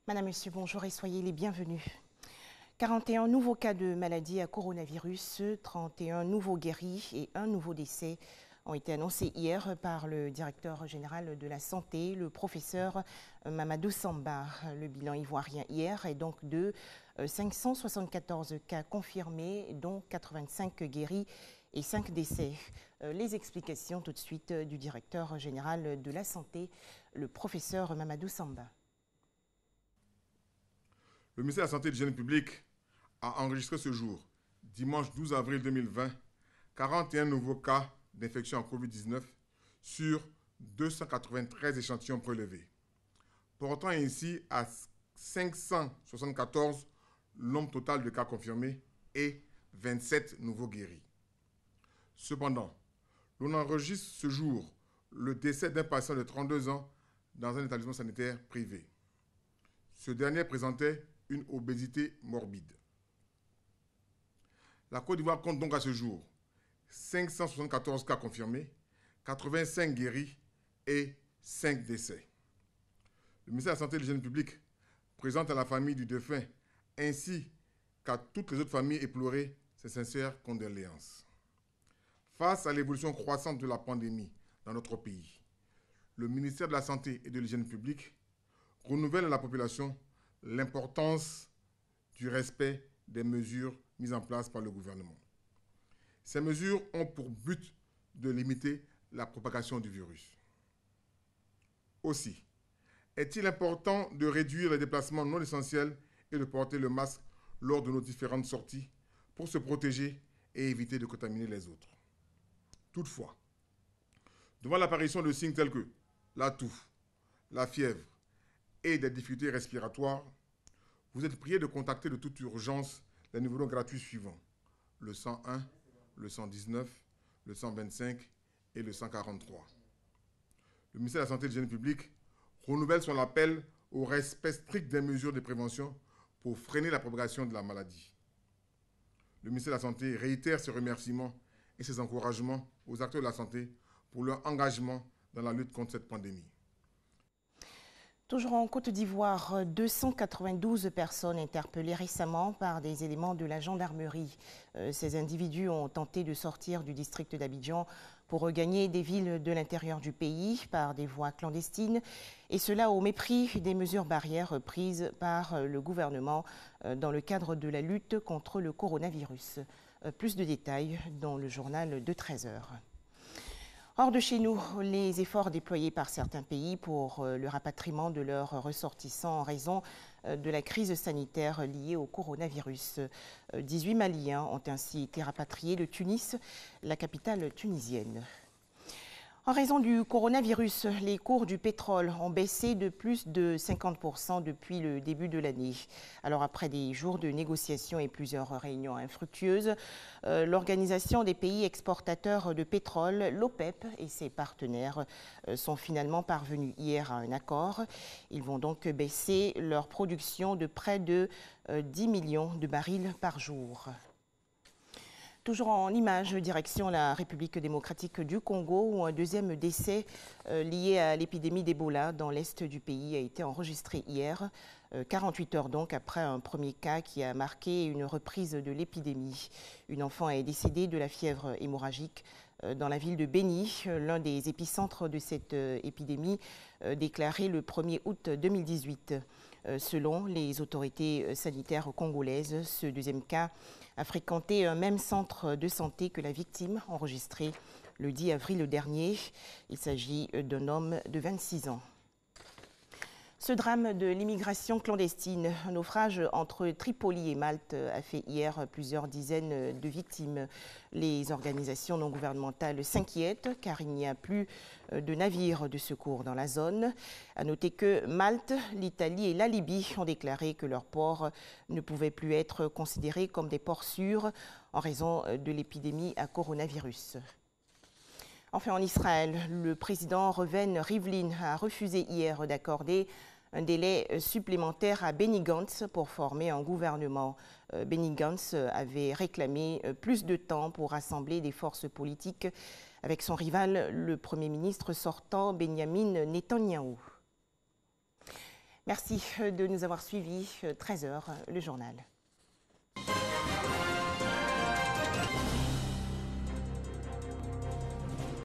Madame, Monsieur, bonjour et soyez les bienvenus. 41 nouveaux cas de maladie à coronavirus, 31 nouveaux guéris et un nouveau décès ont été annoncés hier par le directeur général de la santé, le professeur Mamadou Samba. Le bilan ivoirien hier est donc de 574 cas confirmés, dont 85 guéris et 5 décès. Les explications tout de suite du directeur général de la santé, le professeur Mamadou Samba. Le ministère de la Santé et de l'Hygiène publique a enregistré ce jour, dimanche 12 avril 2020, 41 nouveaux cas d'infection en Covid-19 sur 293 échantillons prélevés, portant ainsi à 574 le nombre total de cas confirmés et 27 nouveaux guéris. Cependant, l'on enregistre ce jour le décès d'un patient de 32 ans dans un établissement sanitaire privé. Ce dernier présentait une obésité morbide. La Côte d'Ivoire compte donc à ce jour 574 cas confirmés, 85 guéris et 5 décès. Le ministère de la Santé et de l'Hygiène publique présente à la famille du défunt ainsi qu'à toutes les autres familles éplorées ses sincères condoléances. Face à l'évolution croissante de la pandémie dans notre pays, le ministère de la Santé et de l'Hygiène publique renouvelle à la population l'importance du respect des mesures mises en place par le gouvernement. Ces mesures ont pour but de limiter la propagation du virus. Aussi, est-il important de réduire les déplacements non essentiels et de porter le masque lors de nos différentes sorties pour se protéger et éviter de contaminer les autres. Toutefois, devant l'apparition de signes tels que la toux, la fièvre et des difficultés respiratoires, vous êtes prié de contacter de toute urgence les numéros gratuits suivants, le 101, le 119, le 125 et le 143. Le ministère de la Santé et de l'Hygiène publique renouvelle son appel au respect strict des mesures de prévention pour freiner la propagation de la maladie. Le ministère de la Santé réitère ses remerciements et ses encouragements aux acteurs de la santé pour leur engagement dans la lutte contre cette pandémie. Toujours en Côte d'Ivoire, 292 personnes interpellées récemment par des éléments de la gendarmerie. Ces individus ont tenté de sortir du district d'Abidjan pour regagner des villes de l'intérieur du pays par des voies clandestines, et cela au mépris des mesures barrières prises par le gouvernement dans le cadre de la lutte contre le coronavirus. Plus de détails dans le journal de 13h. Hors de chez nous, les efforts déployés par certains pays pour le rapatriement de leurs ressortissants en raison de la crise sanitaire liée au coronavirus. 18 Maliens ont ainsi été rapatriés de Tunis, la capitale tunisienne. En raison du coronavirus, les cours du pétrole ont baissé de plus de 50% depuis le début de l'année. Alors après des jours de négociations et plusieurs réunions infructueuses, l'Organisation des pays exportateurs de pétrole, l'OPEP, et ses partenaires sont finalement parvenus hier à un accord. Ils vont donc baisser leur production de près de 10 millions de barils par jour. Toujours en images, direction la République démocratique du Congo, où un deuxième décès lié à l'épidémie d'Ebola dans l'est du pays a été enregistré hier, 48 heures donc après un premier cas qui a marqué une reprise de l'épidémie. Une enfant est décédée de la fièvre hémorragique dans la ville de Beni, l'un des épicentres de cette épidémie, déclaré le 1er août 2018. Selon les autorités sanitaires congolaises, ce deuxième cas a fréquenté un même centre de santé que la victime enregistrée le 10 avril dernier. Il s'agit d'un homme de 26 ans. Ce drame de l'immigration clandestine, un naufrage entre Tripoli et Malte, a fait hier plusieurs dizaines de victimes. Les organisations non gouvernementales s'inquiètent car il n'y a plus de navires de secours dans la zone. À noter que Malte, l'Italie et la Libye ont déclaré que leurs ports ne pouvaient plus être considérés comme des ports sûrs en raison de l'épidémie à coronavirus. Enfin, en Israël, le président Reuven Rivlin a refusé hier d'accorder un délai supplémentaire à Benny Gantz pour former un gouvernement. Benny Gantz avait réclamé plus de temps pour rassembler des forces politiques avec son rival, le Premier ministre sortant Benjamin Netanyahou. Merci de nous avoir suivis. 13h, le journal.